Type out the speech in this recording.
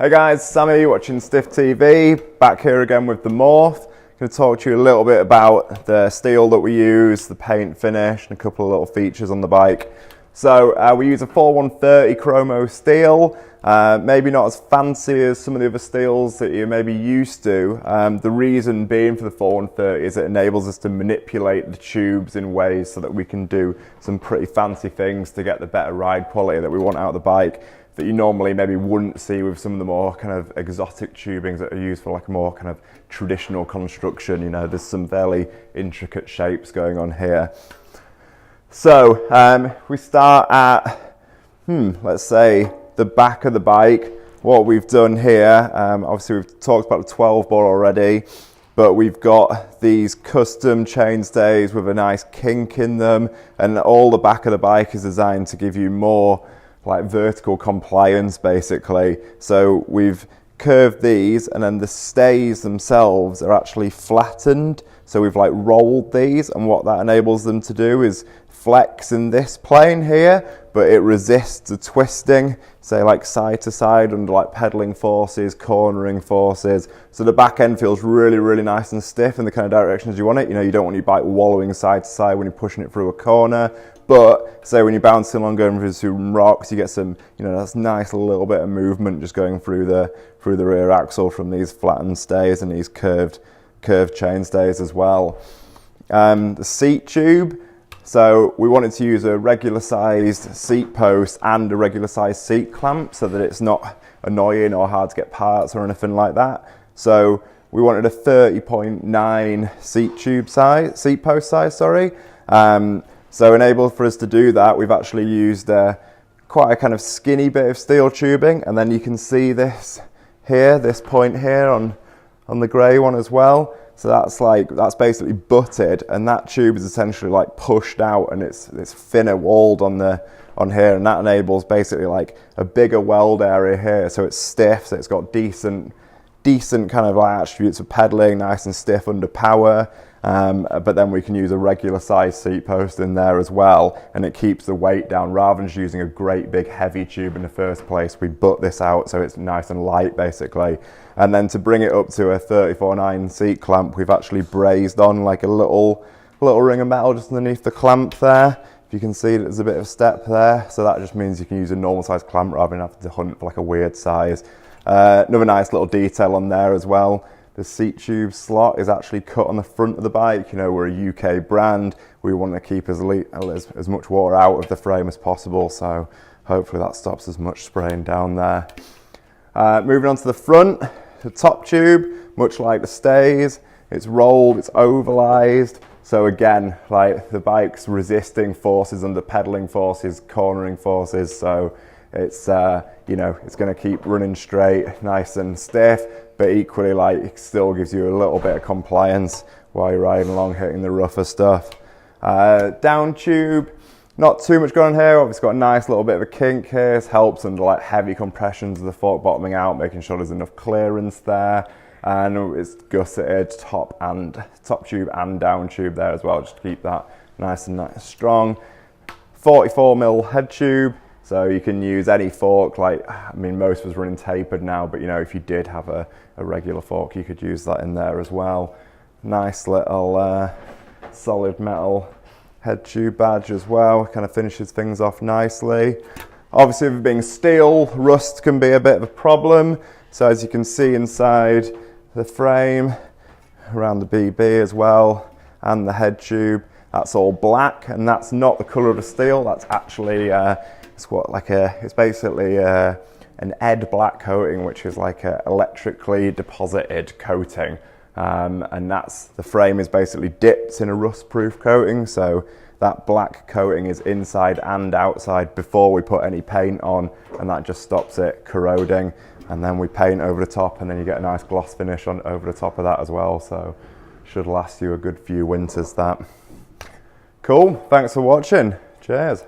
Hey guys, Sammy watching Stif TV, back here again with the Morf. Going to talk to you a little bit about the steel that we use, the paint finish, and a couple of little features on the bike. So we use a 4130 chromo steel, maybe not as fancy as some of the other steels that you're maybe used to. The reason being for the 4130 is it enables us to manipulate the tubes in ways so that we can do some pretty fancy things to get the better ride quality that we want out of the bike, that you normally maybe wouldn't see with some of the more kind of exotic tubings that are used for like a more kind of traditional construction. You know, there's some fairly intricate shapes going on here. So we start at, let's say the back of the bike. What we've done here, obviously we've talked about the 12 bore already, but we've got these custom chainstays with a nice kink in them, and all the back of the bike is designed to give you more like vertical compliance basically. So we've curved these, and then the stays themselves are actually flattened. So we've like rolled these, and what that enables them to do is flex in this plane here, but it resists the twisting, say like side to side under like pedaling forces, cornering forces. So the back end feels really, really nice and stiff in the kind of directions you want it. You know, you don't want your bike wallowing side to side when you're pushing it through a corner. But say when you're bouncing along, going through some rocks, you get some, you know, that's nice little bit of movement just going through the rear axle from these flattened stays and these curved chain stays as well. The seat tube. So we wanted to use a regular sized seat post and a regular sized seat clamp so that it's not annoying or hard to get parts or anything like that. So we wanted a 30.9 seat post size, sorry. So enabled for us to do that, we've actually used quite a kind of skinny bit of steel tubing, and then you can see this here, this point here on the grey one as well. So that's basically butted, and that tube is essentially like pushed out, and it's thinner walled on here, and that enables basically like a bigger weld area here. So it's stiff, so it's got decent kind of like attributes of pedaling, nice and stiff under power. But then we can use a regular size seat post in there as well, and it keeps the weight down. Rather than just using a great big heavy tube in the first place, we butt this out so it's nice and light basically. And then to bring it up to a 34.9 seat clamp, we've actually brazed on like a little ring of metal just underneath the clamp there. If you can see, there's a bit of a step there, so that just means you can use a normal size clamp rather than having to hunt for like a weird size. Another nice little detail on there as well. The seat tube slot is actually cut on the front of the bike. You know, we're a UK brand. We want to keep as much water out of the frame as possible, so hopefully that stops as much spraying down there. Moving on to the front, the top tube, much like the stays, it's rolled, it's ovalized. So again, like the bike's resisting forces under pedaling forces, cornering forces, so it's you know, it's going to keep running straight, nice and stiff, but equally like it still gives you a little bit of compliance while you're riding along, hitting the rougher stuff. Down tube, not too much going on here. Obviously got a nice little bit of a kink here. This helps under like heavy compressions of the fork bottoming out, making sure there's enough clearance there. And it's gusseted top tube and down tube there as well, just to keep that nice and strong. 44mm head tube. So you can use any fork, like, I mean, most was running tapered now, but you know, if you did have a regular fork, you could use that in there as well. Nice little solid metal head tube badge as well, kind of finishes things off nicely. Obviously, with it being steel, rust can be a bit of a problem. So as you can see inside the frame, around the BB as well, and the head tube, that's all black, and that's not the colour of the steel. That's actually it's basically an Ed black coating, which is like a electrically deposited coating, and the frame is basically dipped in a rust-proof coating. So that black coating is inside and outside before we put any paint on, and that just stops it corroding. And then we paint over the top, and then you get a nice gloss finish on over the top of that as well. So should last you a good few winters. That. Cool. Thanks for watching. Cheers.